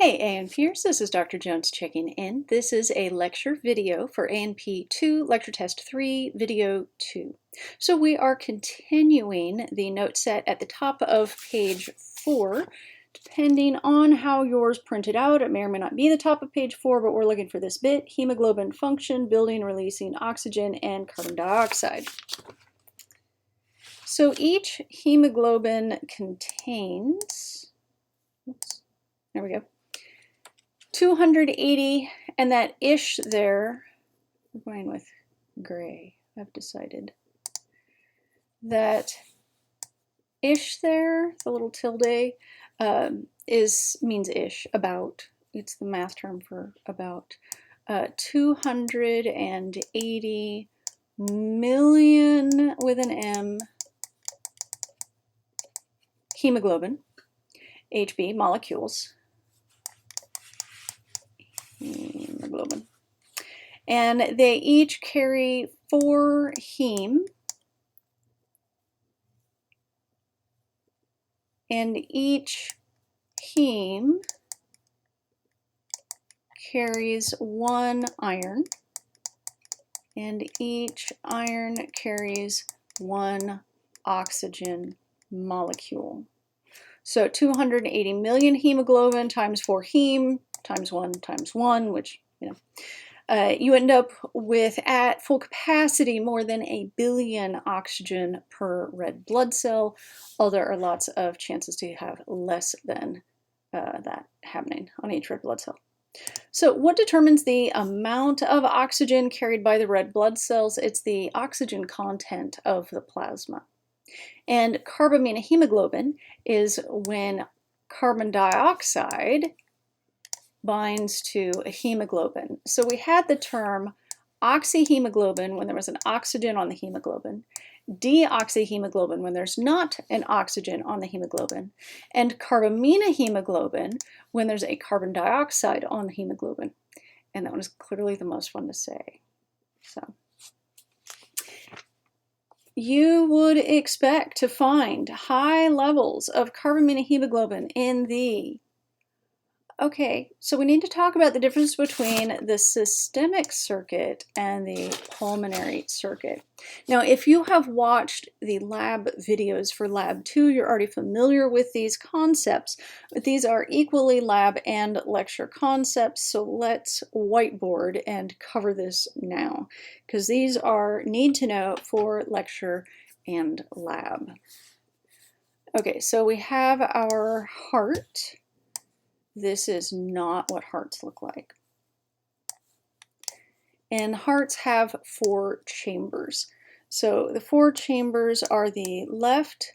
Hey A&Pers, this is Dr. Jones checking in. This is a lecture video for A&P 2, Lecture Test 3, Video 2. So we are continuing the note set at the top of page 4. Depending on how yours printed out, it may or may not be the top of page 4, but we're looking for this bit: hemoglobin function, building, releasing oxygen, and carbon dioxide. So each hemoglobin contains, there we go, 280, and that ish there, we're going with gray, I've decided. That ish there, the little tilde, means ish, about. It's the math term for about. 280 million, with an M, hemoglobin, HB, molecules. Hemoglobin. And they each carry 4 heme, and each heme carries 1 iron, and each iron carries 1 oxygen molecule. So 280 million hemoglobin times 4 heme times 1, which, you end up with, at full capacity, more than 1 billion oxygen per red blood cell, although there are lots of chances to have less than that happening on each red blood cell. So what determines the amount of oxygen carried by the red blood cells? It's the oxygen content of the plasma. And carbaminohemoglobin is when carbon dioxide binds to a hemoglobin. So we had the term oxyhemoglobin when there was an oxygen on the hemoglobin, deoxyhemoglobin when there's not an oxygen on the hemoglobin, and carbaminohemoglobin when there's a carbon dioxide on the hemoglobin. And that one is clearly the most fun to say. So you would expect to find high levels of carbaminohemoglobin in the... Okay, so we need to talk about the difference between the systemic circuit and the pulmonary circuit. Now, if you have watched the lab videos for Lab 2, you're already familiar with these concepts, but these are equally lab and lecture concepts, so let's whiteboard and cover this now, because these are need to know for lecture and lab. Okay, so we have our heart. This is not what hearts look like. And hearts have 4 chambers. So the 4 chambers are the left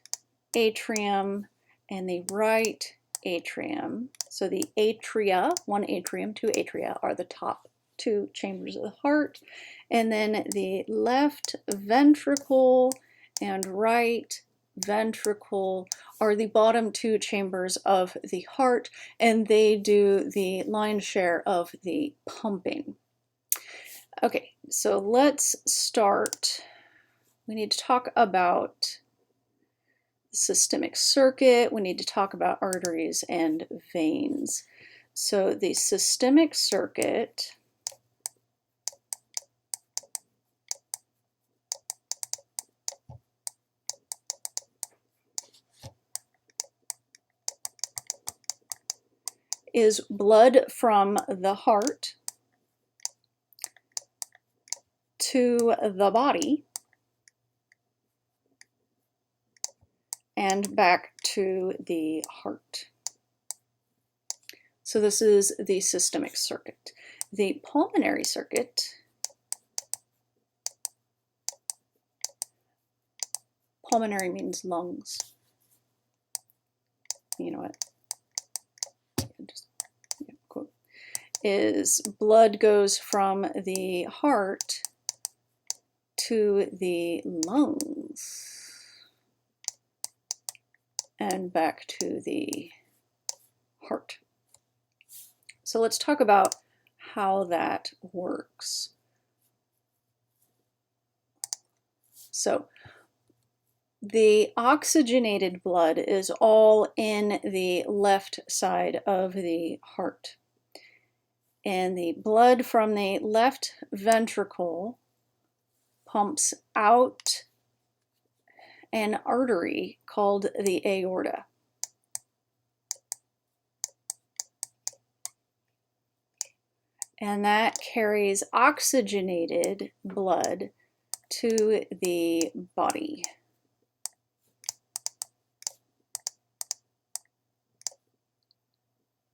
atrium and the right atrium. So the atria, 1 atrium, 2 atria, are the top 2 chambers of the heart. And then the left ventricle and right ventricle are the bottom 2 chambers of the heart, and they do the lion's share of the pumping. Okay, so let's start. We need to talk about the systemic circuit. We need to talk about arteries and veins. So the systemic circuit is blood from the heart to the body and back to the heart. So this is the systemic circuit. The pulmonary circuit, pulmonary means lungs. You know what? Quote, is blood goes from the heart to the lungs and back to the heart. So let's talk about how that works. So The oxygenated blood is all in the left side of the heart. And the blood from the left ventricle pumps out an artery called the aorta. And that carries oxygenated blood to the body.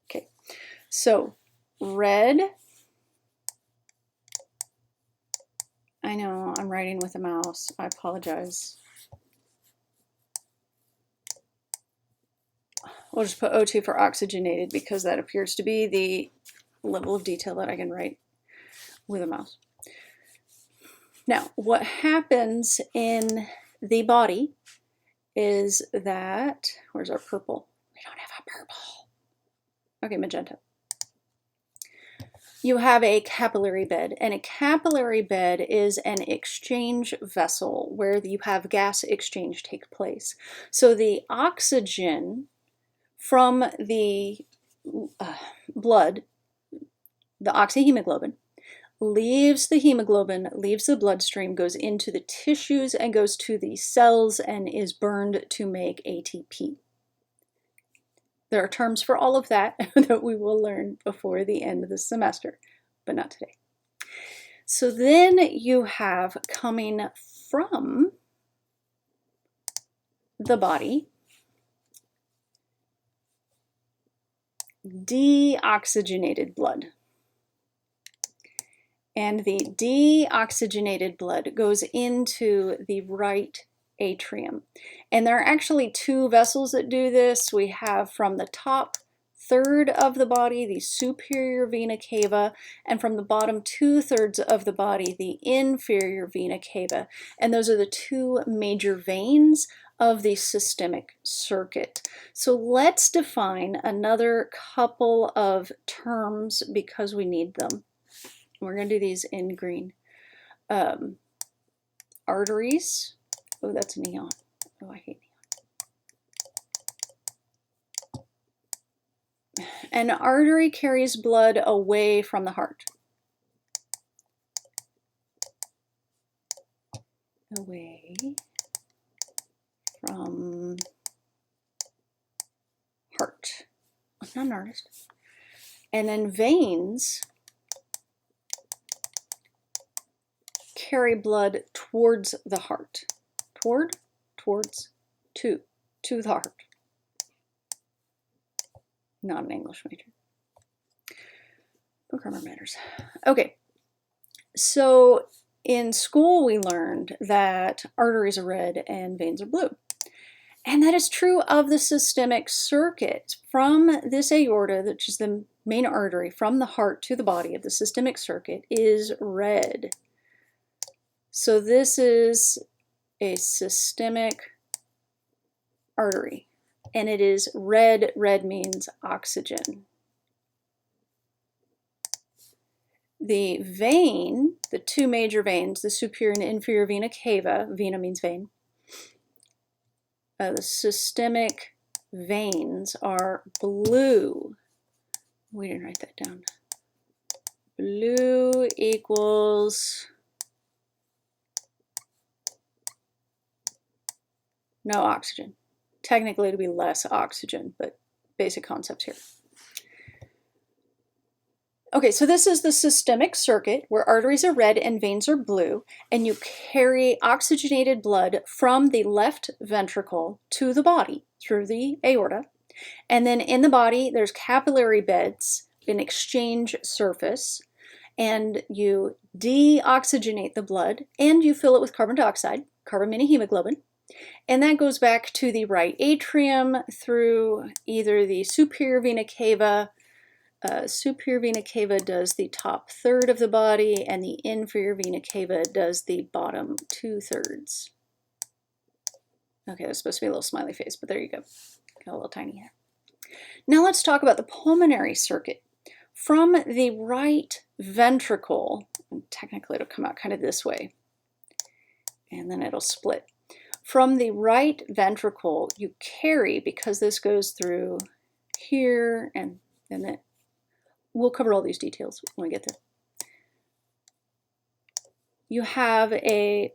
Okay, so red, I know I'm writing with a mouse, I apologize. We'll just put O2 for oxygenated because that appears to be the level of detail that I can write with a mouse. Now, what happens in the body is that, where's our purple? We don't have a purple. Okay, magenta. You have a capillary bed, and a capillary bed is an exchange vessel where you have gas exchange take place. So the oxygen from the blood, the oxyhemoglobin, leaves the hemoglobin, leaves the bloodstream, goes into the tissues and goes to the cells and is burned to make ATP. There are terms for all of that that we will learn before the end of the semester, but not today. So then you have coming from the body deoxygenated blood. And the deoxygenated blood goes into the right atrium. And there are actually two vessels that do this. We have from the top third of the body, the superior vena cava, and from the bottom 2/3 of the body, the inferior vena cava. And those are the two major veins of the systemic circuit. So let's define another couple of terms because we need them. We're going to do these in green. Arteries. Oh, that's neon. Oh, I hate neon. An artery carries blood away from the heart. Away from heart. I'm not an artist. And then veins carry blood towards the heart. Towards, to the heart. Not an English major. But grammar matters. Okay, so in school we learned that arteries are red and veins are blue. And that is true of the systemic circuit. From this aorta, which is the main artery from the heart to the body of the systemic circuit, is red. So this is a systemic artery, and it is red. Red means oxygen. The vein, the two major veins, the superior and inferior vena cava, vena means vein, the systemic veins are blue. We didn't write that down. Blue equals no oxygen. Technically it'd be less oxygen, but basic concepts here. Okay, so this is the systemic circuit where arteries are red and veins are blue, and you carry oxygenated blood from the left ventricle to the body through the aorta. And then in the body, there's capillary beds, an exchange surface, and you deoxygenate the blood and you fill it with carbon dioxide, carbon-hemoglobin. And that goes back to the right atrium through either the superior vena cava. Superior vena cava does the top third of the body, and the inferior vena cava does the bottom 2/3. Okay, that's supposed to be a little smiley face, but there you go. Got a little tiny hair. Now let's talk about the pulmonary circuit. From the right ventricle, and technically it'll come out kind of this way, and then it'll split. From the right ventricle, you carry, because this goes through here, and then we'll cover all these details when we get there. You have a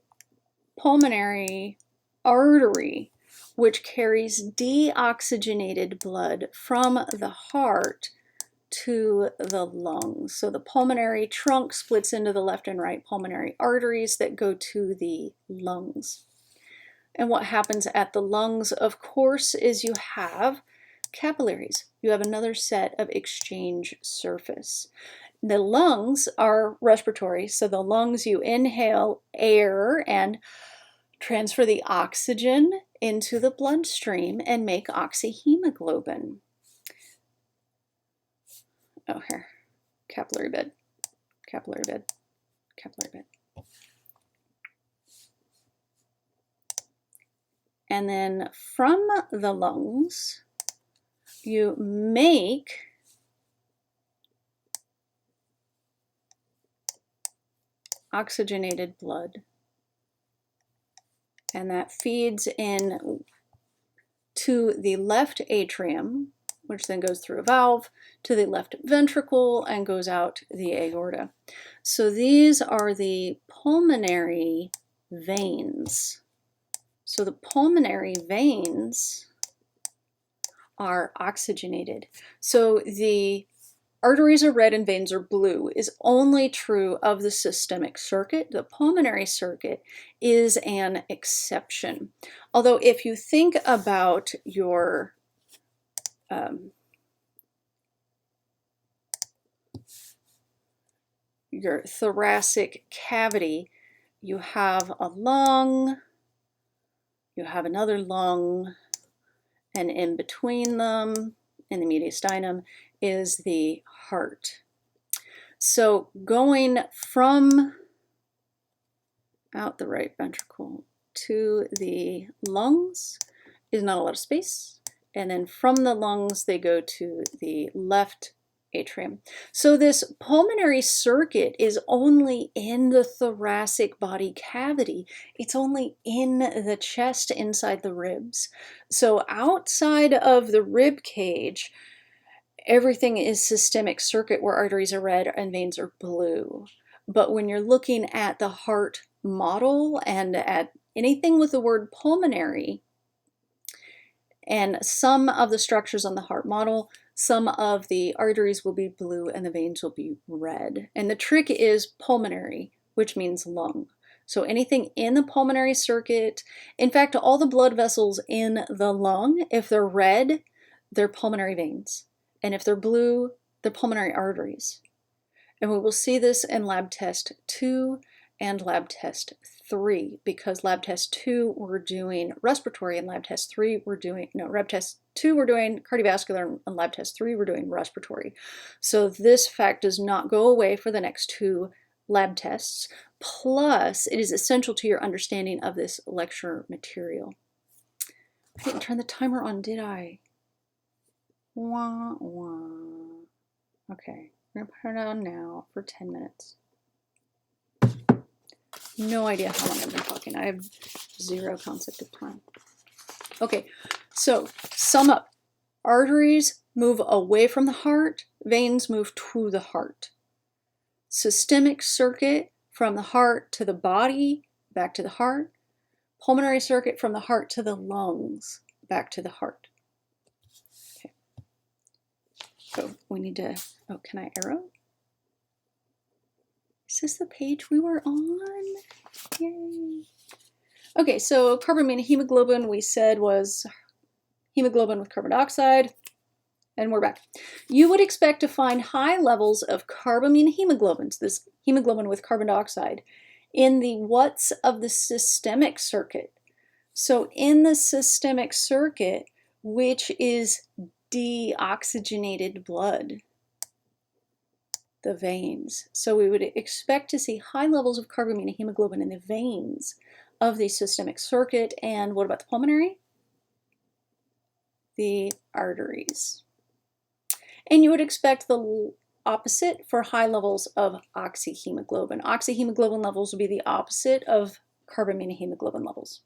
pulmonary artery which carries deoxygenated blood from the heart to the lungs. So the pulmonary trunk splits into the left and right pulmonary arteries that go to the lungs. And what happens at the lungs, of course, is you have capillaries. You have another set of exchange surface. The lungs are respiratory, so the lungs, you inhale air and transfer the oxygen into the bloodstream and make oxyhemoglobin. Oh, here, capillary bed, capillary bed, capillary bed. And then from the lungs, you make oxygenated blood, and that feeds in to the left atrium, which then goes through a valve to the left ventricle and goes out the aorta. So these are the pulmonary veins. So the pulmonary veins are oxygenated. So the arteries are red and veins are blue is only true of the systemic circuit. The pulmonary circuit is an exception. Although if you think about your thoracic cavity, you have a lung, you have another lung, and in between them, in the mediastinum, is the heart. So going from out the right ventricle to the lungs is not a lot of space, and then from the lungs they go to the left atrium. So this pulmonary circuit is only in the thoracic body cavity. It's only in the chest inside the ribs. So outside of the rib cage, everything is systemic circuit where arteries are red and veins are blue. But when you're looking at the heart model and at anything with the word pulmonary, and some of the structures on the heart model, some of the arteries will be blue and the veins will be red. And the trick is pulmonary, which means lung. So anything in the pulmonary circuit, in fact, all the blood vessels in the lung, if they're red, they're pulmonary veins. And if they're blue, they're pulmonary arteries. And we will see this in lab test 2 and lab test 3, because lab test 2 we're doing respiratory and lab test 3 we're doing, no, lab test 2 we're doing cardiovascular and lab test 3 we're doing respiratory. So this fact does not go away for the next 2 lab tests. Plus, it is essential to your understanding of this lecture material. I didn't turn the timer on, did I? Wah, wah. Okay, we're gonna put it on now for 10 minutes. No idea how long I've been talking. I have zero concept of time. Okay, so sum up. Arteries move away from the heart, veins move to the heart. Systemic circuit from the heart to the body, back to the heart. Pulmonary circuit from the heart to the lungs, back to the heart. Okay. So we need to, oh, can I arrow? Is this the page we were on? Yay. Okay, so carbamine hemoglobin we said was hemoglobin with carbon dioxide, and we're back. You would expect to find high levels of carbamine hemoglobins, this hemoglobin with carbon dioxide, in the what's of the systemic circuit. So in the systemic circuit, which is deoxygenated blood, the veins. So we would expect to see high levels of carbamine hemoglobin in the veins of the systemic circuit. And what about the pulmonary? The arteries. And you would expect the opposite for high levels of oxyhemoglobin. Oxyhemoglobin levels would be the opposite of carbamine hemoglobin levels.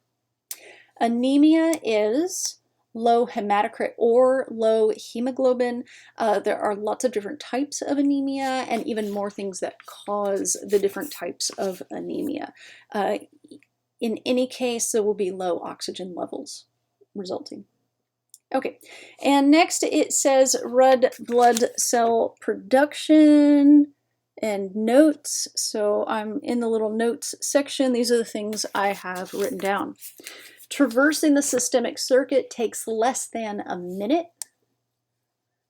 Anemia is low hematocrit or low hemoglobin. There are lots of different types of anemia and even more things that cause the different types of anemia. In any case, there will be low oxygen levels resulting. Okay, and next it says red blood cell production and notes. So I'm in the little notes section. These are the things I have written down. Traversing the systemic circuit takes less than a minute.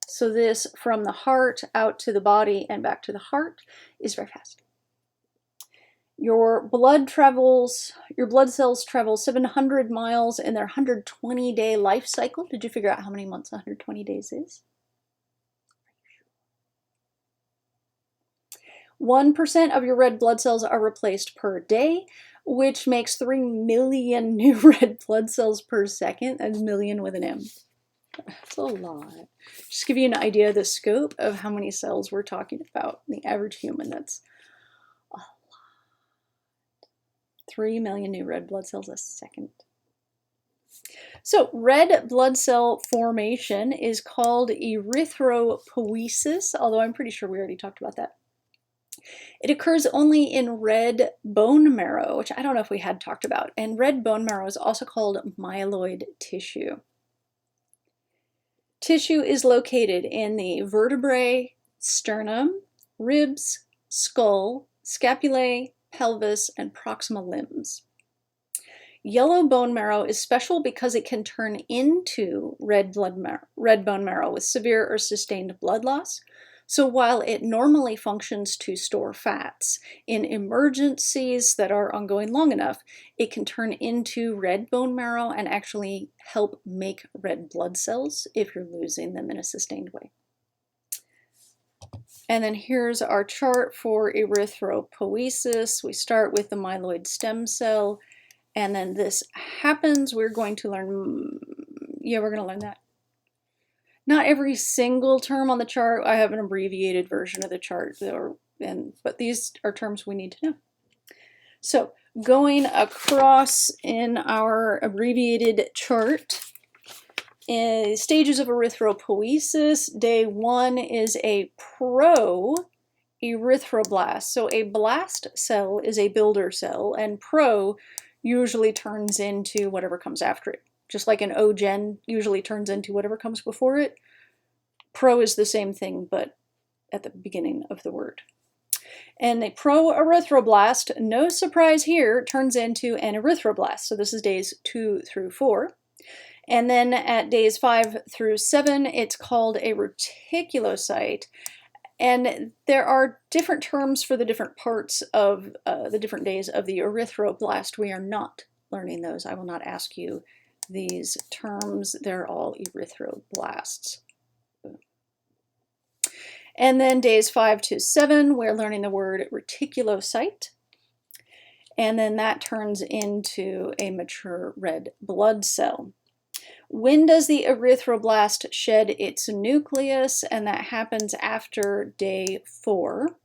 So this from the heart out to the body and back to the heart is very fast. Your blood cells travel 700 miles in their 120-day life cycle. Did you figure out how many months 120 days is? 1% of your red blood cells are replaced per day, which makes 3 million new red blood cells per second. That's million with an M. That's a lot. Just give you an idea of the scope of how many cells we're talking about. The average human, that's a lot. 3 million new red blood cells a second. So red blood cell formation is called erythropoiesis, although I'm pretty sure we already talked about that. It occurs only in red bone marrow, which I don't know if we had talked about. And red bone marrow is also called myeloid tissue. Tissue is located in the vertebrae, sternum, ribs, skull, scapulae, pelvis, and proximal limbs. Yellow bone marrow is special because it can turn into red bone marrow with severe or sustained blood loss. So while it normally functions to store fats, in emergencies that are ongoing long enough, it can turn into red bone marrow and actually help make red blood cells if you're losing them in a sustained way. And then here's our chart for erythropoiesis. We start with the myeloid stem cell, and then this happens. We're going to learn, we're going to learn that. Not every single term on the chart. I have an abbreviated version of the chart, but these are terms we need to know. So going across in our abbreviated chart, stages of erythropoiesis. Day 1 is a pro-erythroblast. So a blast cell is a builder cell, and pro usually turns into whatever comes after it. Just like an O-gen usually turns into whatever comes before it. Pro is the same thing, but at the beginning of the word. And a pro-erythroblast, no surprise here, turns into an erythroblast. So this is days 2 through 4. And then at days 5 through 7, it's called a reticulocyte. And there are different terms for the different parts of the different days of the erythroblast. We are not learning those. I will not ask you these terms. They're all erythroblasts. And then days 5 to 7, we're learning the word reticulocyte. And then that turns into a mature red blood cell. When does the erythroblast shed its nucleus? And that happens after day 4.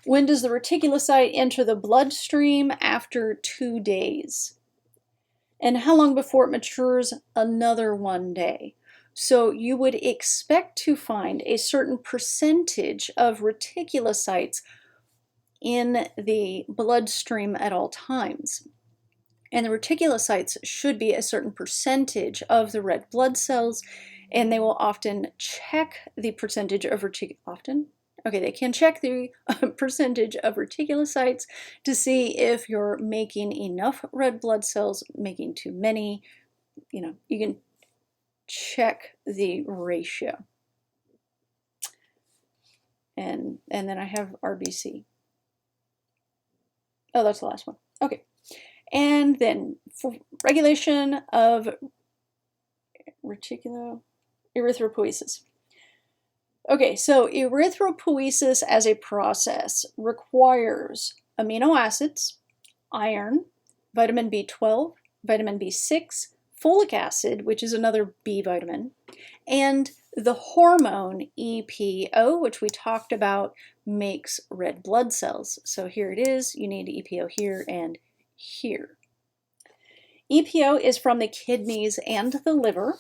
When does the reticulocyte enter the bloodstream? After 2 days. And how long before it matures? Another 1 day. So you would expect to find a certain percentage of reticulocytes in the bloodstream at all times. And the reticulocytes should be a certain percentage of the red blood cells, and they will often check the percentage of they can check the percentage of reticulocytes to see if you're making enough red blood cells, making too many. You can check the ratio. And then I have RBC. Oh, that's the last one. Okay. And then for regulation of erythropoiesis. Okay, so erythropoiesis as a process requires amino acids, iron, vitamin B12, vitamin B6, folic acid, which is another B vitamin, and the hormone EPO, which we talked about, makes red blood cells. So here it is. You need EPO here and here. EPO is from the kidneys and the liver.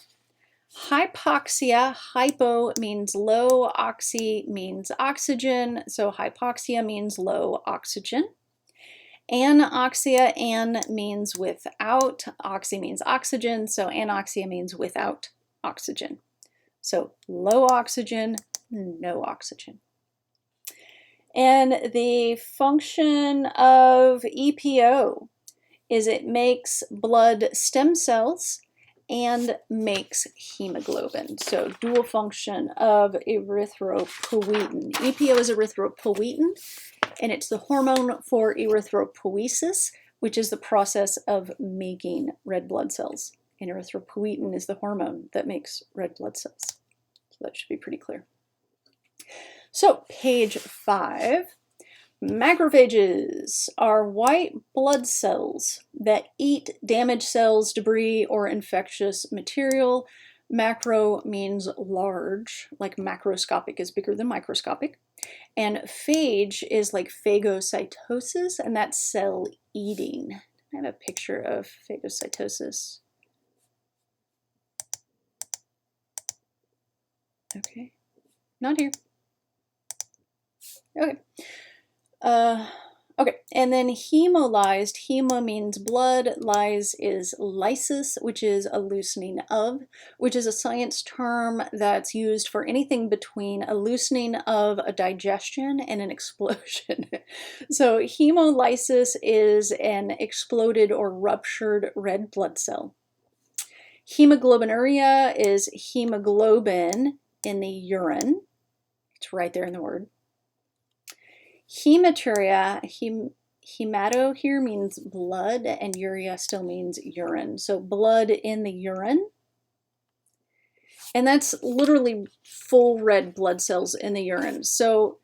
Hypoxia, hypo means low, oxy means oxygen, so hypoxia means low oxygen. Anoxia, an means without, oxy means oxygen, so anoxia means without oxygen. So low oxygen, no oxygen. And the function of EPO is it makes blood stem cells and makes hemoglobin. So dual function of erythropoietin. EPO is erythropoietin, and it's the hormone for erythropoiesis, which is the process of making red blood cells. And erythropoietin is the hormone that makes red blood cells. So that should be pretty clear. So page 5. Macrophages are white blood cells that eat damaged cells, debris, or infectious material. Macro means large, like macroscopic is bigger than microscopic. And phage is like phagocytosis, and that's cell eating. I have a picture of phagocytosis. Okay, not here. Okay. Okay, and then hemolyzed, hemo means blood, lyse is lysis, which is a loosening of, which is a science term that's used for anything between a loosening of a digestion and an explosion. So hemolysis is an exploded or ruptured red blood cell. Hemoglobinuria is hemoglobin in the urine. It's right there in the word. Hematuria, hemato here means blood, and uria still means urine. So blood in the urine. And that's literally full red blood cells in the urine. So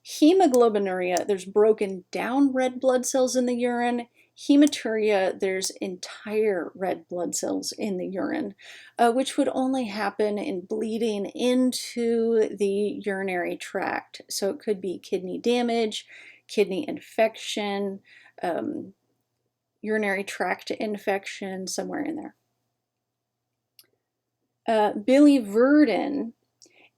hemoglobinuria, there's broken down red blood cells in the urine. Hematuria, there's entire red blood cells in the urine, which would only happen in bleeding into the urinary tract. So it could be kidney damage, kidney infection, urinary tract infection, somewhere in there. Biliverdin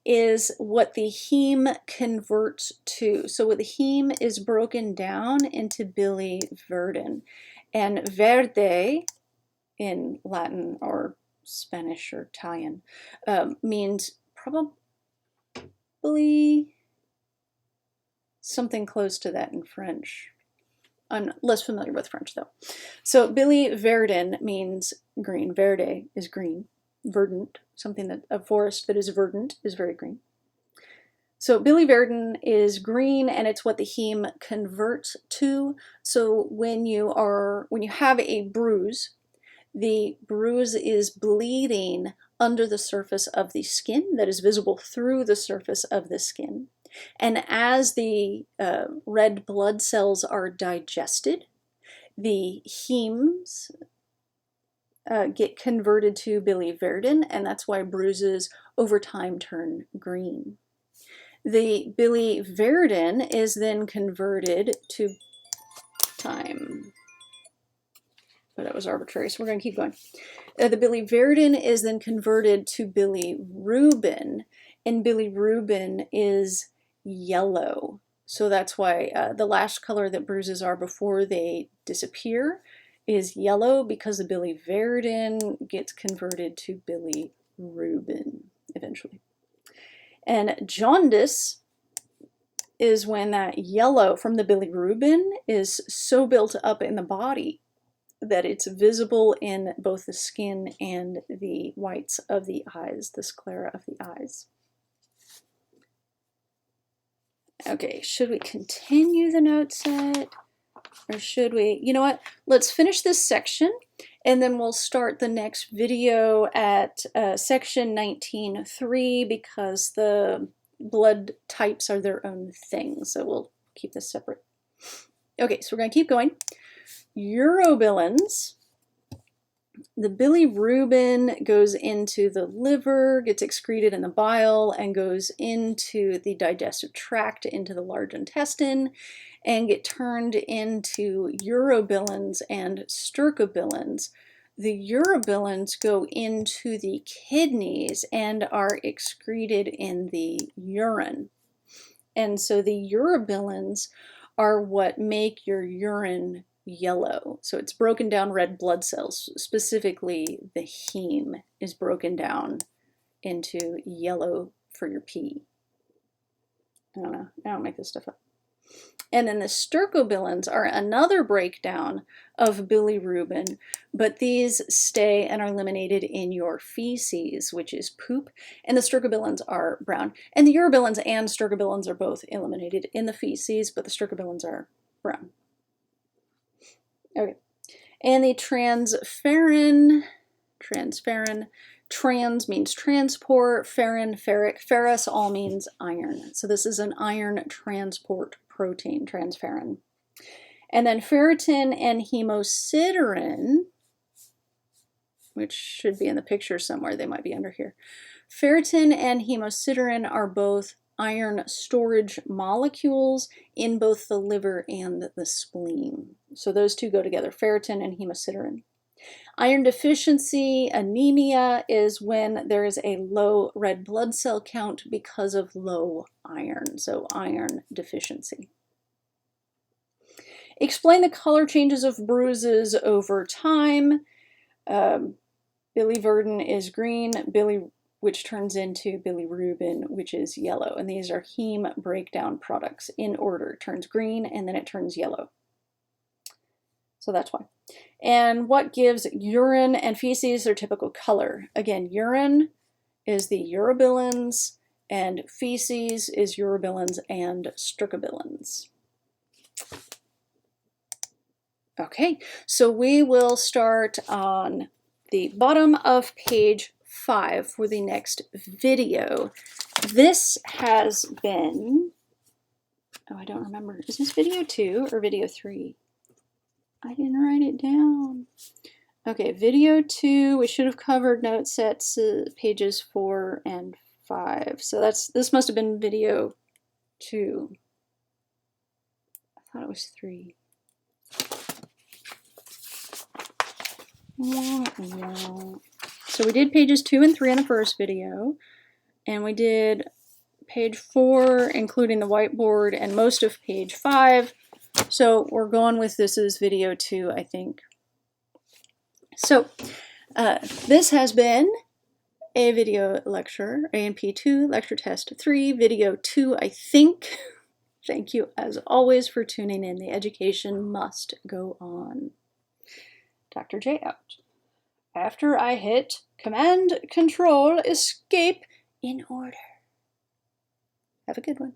is what the heme converts to. So what the heme is broken down into biliverdin. And verde in Latin or Spanish or Italian means probably something close to that in French. I'm less familiar with French though. So biliverdin means green. Verde is green. Verdant, something that a forest that is verdant is very green. So biliverdin is green, and it's what the heme converts to. So when you have a bruise, the bruise is bleeding under the surface of the skin that is visible through the surface of the skin. And as the red blood cells are digested, the hemes get converted to biliverdin, and that's why bruises over time turn green. The biliverdin is then converted to time. Oh, that was arbitrary, so we're going to keep going. The biliverdin is then converted to bilirubin, and bilirubin is yellow. So that's why the last color that bruises are before they disappear is yellow, because the biliverdin gets converted to bilirubin eventually. And jaundice is when that yellow from the bilirubin is so built up in the body that it's visible in both the skin and the whites of the eyes, the sclera of the eyes. Okay, should we continue the note set? Or should we, you know what, let's finish this section and then we'll start the next video at section 19.3, because the blood types are their own thing. So we'll keep this separate. Okay, so we're going to keep going. Urobilins. The bilirubin goes into the liver, gets excreted in the bile, and goes into the digestive tract, into the large intestine, and get turned into urobilins and stercobilins. the urobilins go into the kidneys and are excreted in the urine. And so the urobilins are what make your urine yellow. So it's broken down red blood cells, specifically the heme is broken down into yellow for your pee. I don't know, I don't make this stuff up. And then the stercobilins are another breakdown of bilirubin, but these stay and are eliminated in your feces, which is poop, and the stercobilins are brown. And the urobilins and stercobilins are both eliminated in the feces, but the stercobilins are brown. Okay, and the transferrin, trans means transport, ferrin, ferric, ferrous all means iron. So this is an iron transport protein, transferrin. And then ferritin and hemosiderin, which should be in the picture somewhere, they might be under here. Ferritin and hemosiderin are both iron storage molecules in both the liver and the spleen. So those two go together, ferritin and hemosiderin. Iron deficiency anemia is when there is a low red blood cell count because of low iron, so iron deficiency. Explain the color changes of bruises over time. Biliverdin is green, which turns into bilirubin, which is yellow. And these are heme breakdown products in order. It turns green and then it turns yellow. So that's why. And what gives urine and feces their typical color? Again, urine is the urobilins and feces is urobilins and stercobilins. Okay, so we will start on the bottom of page 5 for the next video. This has been, oh, I don't remember. Is this video 2 or video 3? I didn't write it down. Okay, video 2, we should have covered note sets pages 4 and 5. So this must have been video 2. I thought it was 3. So we did pages 2 and 3 in the first video, and we did page 4, including the whiteboard, and most of page 5. So we're going with this as video 2, I think. So this has been a video lecture, A&P2, lecture test 3, video 2, I think. Thank you, as always, for tuning in. The education must go on. Dr. J out. After I hit Command, Control, Escape in order. Have a good one.